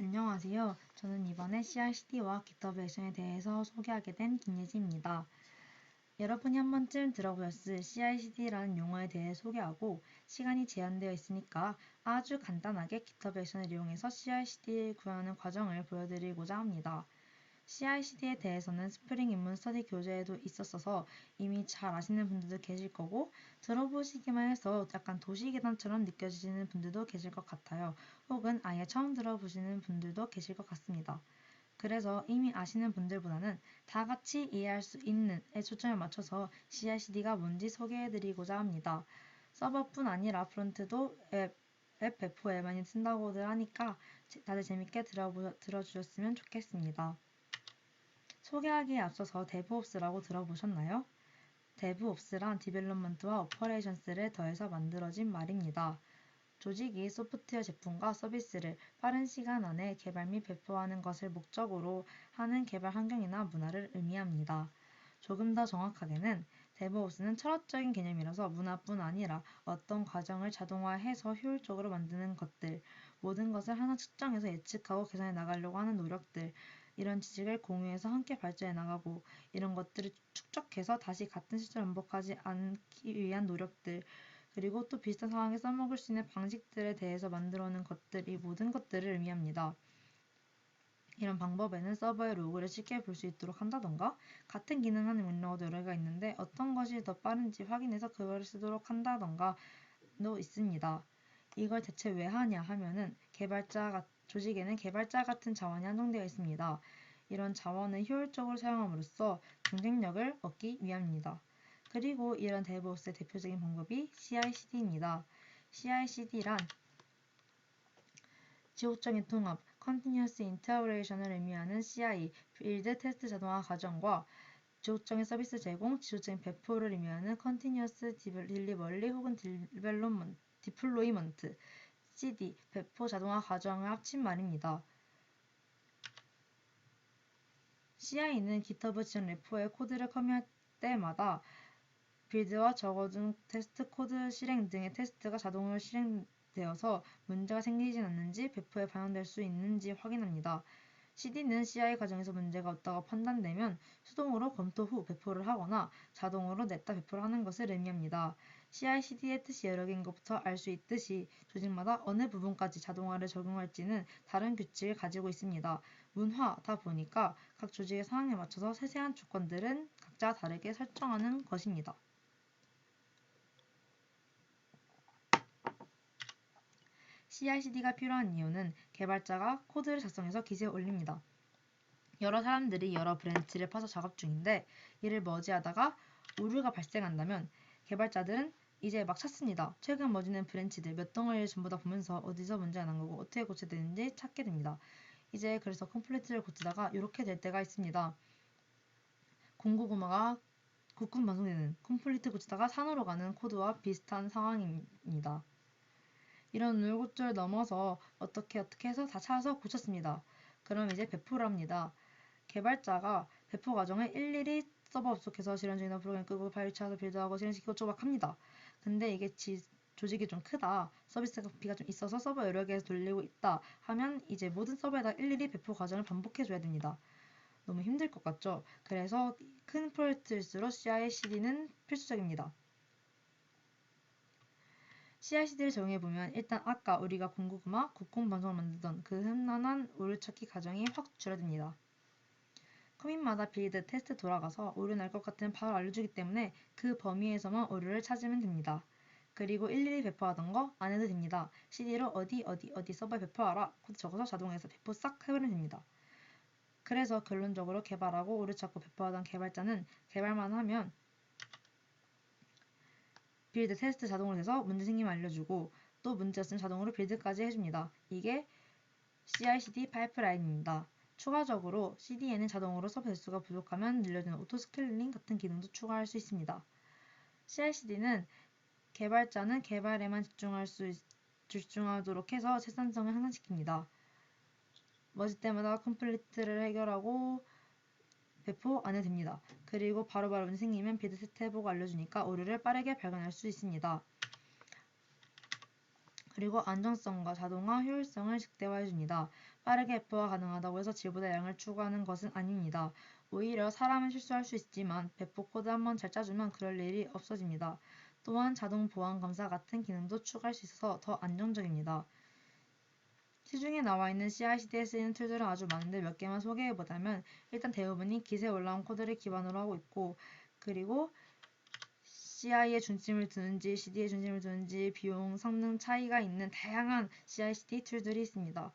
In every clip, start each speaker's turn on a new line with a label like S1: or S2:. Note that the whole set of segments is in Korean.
S1: 안녕하세요. 저는 이번에 CI/CD와 GitHub 액션에 대해서 소개하게 된 김예지입니다. 여러분이 한 번쯤 들어보셨을 CI/CD라는 용어에 대해 소개하고 시간이 제한되어 있으니까 아주 간단하게 GitHub 액션을 이용해서 CI/CD를 구현하는 과정을 보여드리고자 합니다. CI/CD에 대해서는 스프링 입문 스터디 교재에도 있었어서 이미 잘 아시는 분들도 계실 거고 들어보시기만 해서 약간 도시계단처럼 느껴지시는 분들도 계실 것 같아요. 혹은 아예 처음 들어보시는 분들도 계실 것 같습니다. 그래서 이미 아시는 분들보다는 다 같이 이해할 수 있는에 초점을 맞춰서 CI/CD가 뭔지 소개해드리고자 합니다. 서버뿐 아니라 프론트도 앱 배포에 많이 쓴다고들 하니까 다들 재밌게 들어주셨으면 좋겠습니다. 소개하기에 앞서서 DevOps라고 들어보셨나요? DevOps란 Development와 Operations를 더해서 만들어진 말입니다. 조직이 소프트웨어 제품과 서비스를 빠른 시간 안에 개발 및 배포하는 것을 목적으로 하는 개발 환경이나 문화를 의미합니다. 조금 더 정확하게는 DevOps는 철학적인 개념이라서 문화뿐 아니라 어떤 과정을 자동화해서 효율적으로 만드는 것들, 모든 것을 하나 측정해서 예측하고 개선해 나가려고 하는 노력들, 이런 지식을 공유해서 함께 발전해 나가고 이런 것들을 축적해서 다시 같은 실수를 반복하지 않기 위한 노력들, 그리고 또 비슷한 상황에 써먹을 수 있는 방식들에 대해서 만들어 놓은 것들, 이 모든 것들을 의미합니다. 이런 방법에는 서버의 로그를 쉽게 볼 수 있도록 한다던가 같은 기능하는 명령어도 여러 개가 있는데 어떤 것이 더 빠른지 확인해서 그거를 쓰도록 한다던가 도 있습니다. 이걸 대체 왜 하냐 하면은 조직에는 개발자 같은 자원이 한정되어 있습니다. 이런 자원을 효율적으로 사용함으로써 경쟁력을 얻기 위함입니다. 그리고 이런 DevOps의 대표적인 방법이 CI/CD입니다. CI/CD란 지속적인 통합, Continuous Integration을 의미하는 CI, 빌드 테스트 자동화 과정과 지속적인 서비스 제공, 지속적인 배포를 의미하는 Continuous Delivery 혹은 Deployment, CD, 배포 자동화 과정을 합친 말입니다. CI는 GitHub 지원 레포에 코드를 커미할 때마다 빌드와 적어둔 테스트 코드 실행 등의 테스트가 자동으로 실행되어서 문제가 생기진 않는지 배포에 반영될 수 있는지 확인합니다. CD는 CI 과정에서 문제가 없다고 판단되면 수동으로 검토 후 배포를 하거나 자동으로 냈다 배포를 하는 것을 의미합니다. CI/CD의 뜻이 여러 개인 것부터 알 수 있듯이 조직마다 어느 부분까지 자동화를 적용할지는 다른 규칙을 가지고 있습니다. 문화다 보니까 각 조직의 상황에 맞춰서 세세한 조건들은 각자 다르게 설정하는 것입니다. CI/CD가 필요한 이유는 개발자가 코드를 작성해서 기지에 올립니다. 여러 사람들이 여러 브랜치를 파서 작업 중인데 이를 머지하다가 오류가 발생한다면 개발자들은 이제 막 찾습니다. 최근 머지는 브랜치들 몇 덩어리를 전부 다 보면서 어디서 문제가 난 거고 어떻게 고쳐야 되는지 찾게 됩니다. 이제 그래서 컴플리트를 고치다가 이렇게 될 때가 있습니다. 공고구마가 국군 방송되는 컴플리트 고치다가 산으로 가는 코드와 비슷한 상황입니다. 이런 우여곡절을 넘어서 어떻게 해서 다 찾아서 고쳤습니다. 그럼 이제 배포를 합니다. 개발자가 배포 과정을 일일이 서버 접속해서 실행 중이나 프로그램 끄고 파일 찾아서 빌드하고 실행시키고 쪼박 합니다. 근데 이게 조직이 좀 크다, 서비스비가 좀 있어서 서버 여러 개에서 돌리고 있다 하면 이제 모든 서버에다 일일이 배포 과정을 반복해줘야 됩니다. 너무 힘들 것 같죠? 그래서 큰 프로젝트일수록 CI/CD는 필수적입니다. CI/CD를 정해보면 일단 아까 우리가 공고구마, 국공 방송을 만들던 그 험난한 오류 찾기 과정이 확 줄어듭니다. 커밋마다 빌드, 테스트 돌아가서 오류 날 것 같으면 바로 알려주기 때문에 그 범위에서만 오류를 찾으면 됩니다. 그리고 일일이 배포하던 거 안 해도 됩니다. CD로 어디 서버에 배포하라 코드 적어서 자동에서 배포 싹 해버리면 됩니다. 그래서 결론적으로 개발하고 오류 찾고 배포하던 개발자는 개발만 하면 빌드, 테스트 자동으로 돼서 문제 생기면 알려주고 또 문제였으면 자동으로 빌드까지 해줍니다. 이게 CI/CD 파이프라인입니다. 추가적으로 CD에는 자동으로 서버 대수가 부족하면 늘려주는 오토스케일링 같은 기능도 추가할 수 있습니다. CI/CD는 개발자는 개발에만 집중하도록 해서 생산성을 향상시킵니다. 머지 때마다 컴플리트를 해결하고 배포 안 해도 됩니다. 그리고 바로바로 문제 생기면 빌드 테스트 해보고 알려주니까 오류를 빠르게 발견할 수 있습니다. 그리고 안정성과 자동화, 효율성을 극대화해줍니다. 빠르게 배포가 가능하다고 해서 질보다 양을 추구하는 것은 아닙니다. 오히려 사람은 실수할 수 있지만 배포 코드 한번 잘 짜주면 그럴 일이 없어집니다. 또한 자동 보안 검사 같은 기능도 추가할 수 있어서 더 안정적입니다. 시중에 나와 있는 CI/CD에 쓰이는 툴들은 아주 많은데 몇 개만 소개해보자면 일단 대부분이 깃에 올라온 코드를 기반으로 하고 있고 그리고 CI에 중심을 두는지 CD에 중심을 두는지 비용, 성능 차이가 있는 다양한 CI/CD 툴들이 있습니다.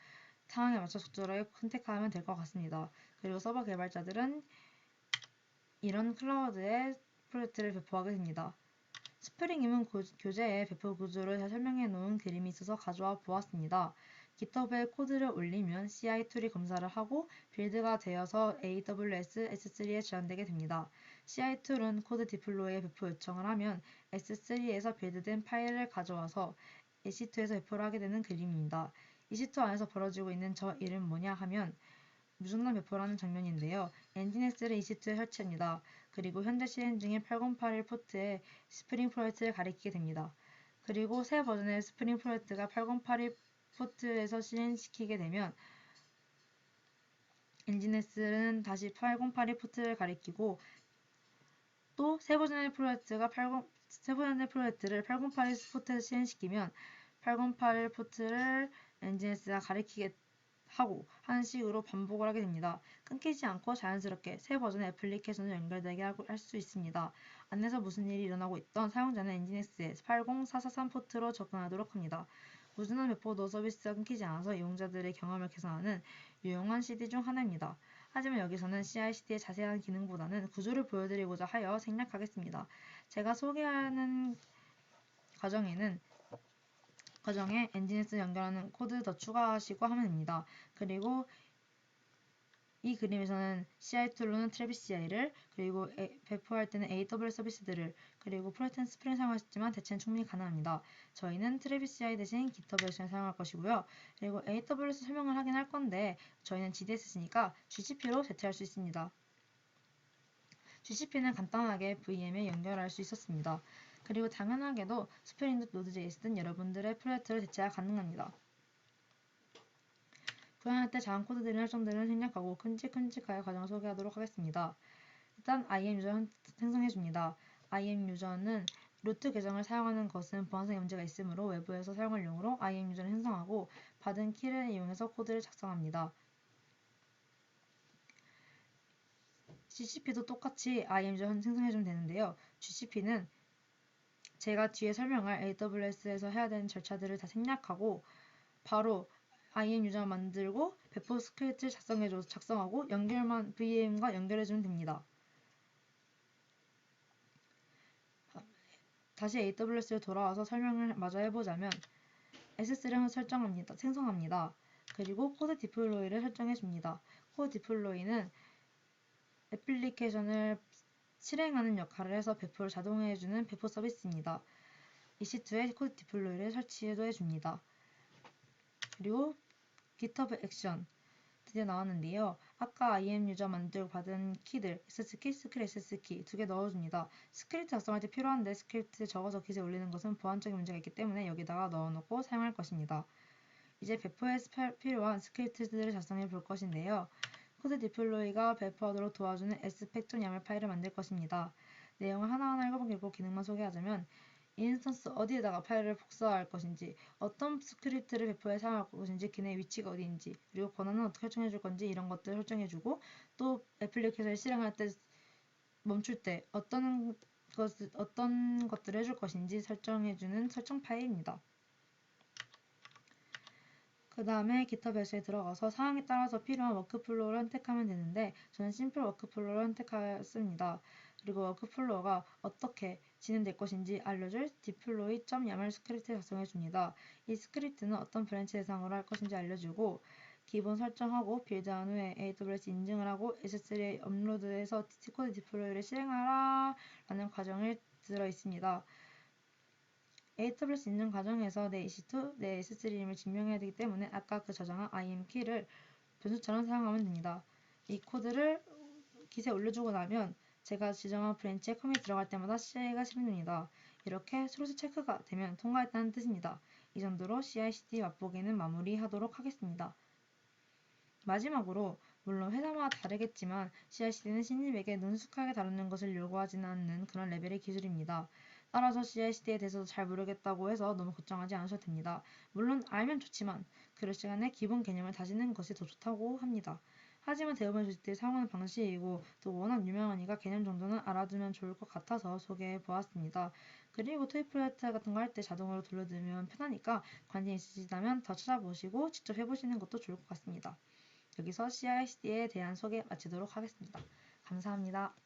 S1: 상황에 맞춰 적절하게 선택하면 될 것 같습니다. 그리고 서버 개발자들은 이런 클라우드에 프로젝트를 배포하게 됩니다. 스프링 입문 교재에 배포 구조를 잘 설명해 놓은 그림이 있어서 가져와 보았습니다. GitHub에 코드를 올리면 CI 툴이 검사를 하고 빌드가 되어서 AWS S3에 저장되게 됩니다. CI 툴은 코드 디플로이에 배포 요청을 하면 S3에서 빌드된 파일을 가져와서 EC2에서 배포를 하게 되는 그림입니다. EC2 안에서 벌어지고 있는 저 일은 뭐냐 하면 무중단 배포라는 장면인데요. 엔진S를 EC2에 설치합니다. 그리고 현재 실행 중인 8081 포트에 스프링 프로젝트를 가리키게 됩니다. 그리고 새 버전의 스프링 프로젝트가 8081 포트에서 실행시키게 되면 엔진S는 다시 8081 포트를 가리키고 또 새 버전의 프로젝트를 8081 포트에서 실행시키면 8081 포트를 엔진S가 가리키게 하고 하는 식으로 반복을 하게 됩니다. 끊기지 않고 자연스럽게 새 버전의 애플리케이션을 연결되게 할 수 있습니다. 안에서 무슨 일이 일어나고 있던 사용자는 엔진X에 80443 포트로 접근하도록 합니다. 무중단 배포도 서비스가 끊기지 않아서 이용자들의 경험을 개선하는 유용한 CD 중 하나입니다. 하지만 여기서는 CI/CD의 자세한 기능보다는 구조를 보여드리고자 하여 생략하겠습니다. 제가 소개하는 과정에 엔진X 연결하는 코드 더 추가하시고 하면 됩니다. 그리고 이 그림에서는 CI 툴로는 트래비스 CI를 그리고 배포할 때는 AWS 서비스들을 그리고 프로젝트는 스프링 사용하셨지만 대체는 충분히 가능합니다. 저희는 트래비스 CI 대신 GitHub 액션을 사용할 것이고요. 그리고 AWS 설명을 하긴 할 건데 저희는 GDS니까 GCP로 대체할 수 있습니다. GCP는 간단하게 VM에 연결할 수 있었습니다. 그리고 당연하게도 스프링 등 노드.js든 여러분들의 프로젝트를 대체가 가능합니다. 구현할 때 작은 코드들이나 설정들은 생략하고 큼직큼직하게 과정을 소개하도록 하겠습니다. 일단 IAM 유저 생성해줍니다. IAM 유저는 루트 계정을 사용하는 것은 보안성에 문제가 있으므로 외부에서 사용할 용으로 IAM 유저를 생성하고 받은 키를 이용해서 코드를 작성합니다. GCP도 똑같이 IAM 유저 생성해주면 되는데요. GCP는 제가 뒤에 설명할 AWS에서 해야 되는 절차들을 다 생략하고 바로 IAM 유저 만들고 배포 스크립트를 작성하고 연결만 VM과 연결해주면 됩니다. 다시 AWS로 돌아와서 설명을 마저 해보자면 S3를 생성합니다. 그리고 코드 디플로이를 설정해줍니다. 코드 디플로이는 애플리케이션을 실행하는 역할을 해서 배포를 자동화해주는 배포 서비스입니다. EC2에 코드 디플로이를 설치도 해줍니다. 그리고 GitHub 액션 드디어 나왔는데요. 아까 IAM 유저 만들고 받은 키들 SS키, 스크립트 SS키 두 개 넣어줍니다. 스크립트 작성할 때 필요한데 스크립트 적어서 깃에 올리는 것은 보안적인 문제가 있기 때문에 여기다가 넣어놓고 사용할 것입니다. 이제 배포에 필요한 스크립트들을 작성해 볼 것인데요. 코드 디플로이가 배포하도록 도와주는 s팩.yaml YAML 파일을 만들 것입니다. 내용을 하나하나 읽어보고 기능만 소개하자면 인스턴스 어디에다가 파일을 복사할 것인지, 어떤 스크립트를 배포해 사용할 것인지, 걔네 위치가 어디인지, 그리고 권한은 어떻게 설정해 줄 건지 이런 것들을 설정해주고 또 애플리케이션을 실행할 때 멈출 때 어떤 것들을 해줄 것인지 설정해주는 설정 파일입니다. 그 다음에 GitHub에 들어가서 상황에 따라서 필요한 워크플로우를 선택하면 되는데 저는 심플 워크플로우를 선택했습니다. 그리고 워크플로우가 어떻게 진행될 것인지 알려줄 deploy.yaml 스크립트를 작성해 줍니다. 이 스크립트는 어떤 브랜치 대상으로 할 것인지 알려주고 기본 설정하고 빌드한 후에 AWS 인증을 하고 S3에 업로드해서 코드 디플로이를 실행하라 라는 과정을 들어 있습니다. AWS 인증 과정에서 내 EC2, 내 S3임을 증명해야 되기 때문에 아까 그 저장한 IAM 키를 변수처럼 사용하면 됩니다. 이 코드를 깃에 올려주고 나면 제가 지정한 브랜치에 커밋 들어갈 때마다 CI가 실행됩니다. 이렇게 스로스 체크가 되면 통과했다는 뜻입니다. 이 정도로 CI/CD 맛보기는 마무리하도록 하겠습니다. 마지막으로 물론 회사마다 다르겠지만 CI/CD는 신입에게 능숙하게 다루는 것을 요구하지는 않는 그런 레벨의 기술입니다. 따라서 CI/CD에 대해서 잘 모르겠다고 해서 너무 걱정하지 않으셔도 됩니다. 물론 알면 좋지만 그럴 시간에 기본 개념을 다지는 것이 더 좋다고 합니다. 하지만 대부분 조직들이 사용하는 방식이고 또 워낙 유명하니까 개념 정도는 알아두면 좋을 것 같아서 소개해 보았습니다. 그리고 토익 프로젝트 같은 거 할 때 자동으로 돌려두면 편하니까 관심 있으시다면 더 찾아보시고 직접 해보시는 것도 좋을 것 같습니다. 여기서 CI/CD에 대한 소개 마치도록 하겠습니다. 감사합니다.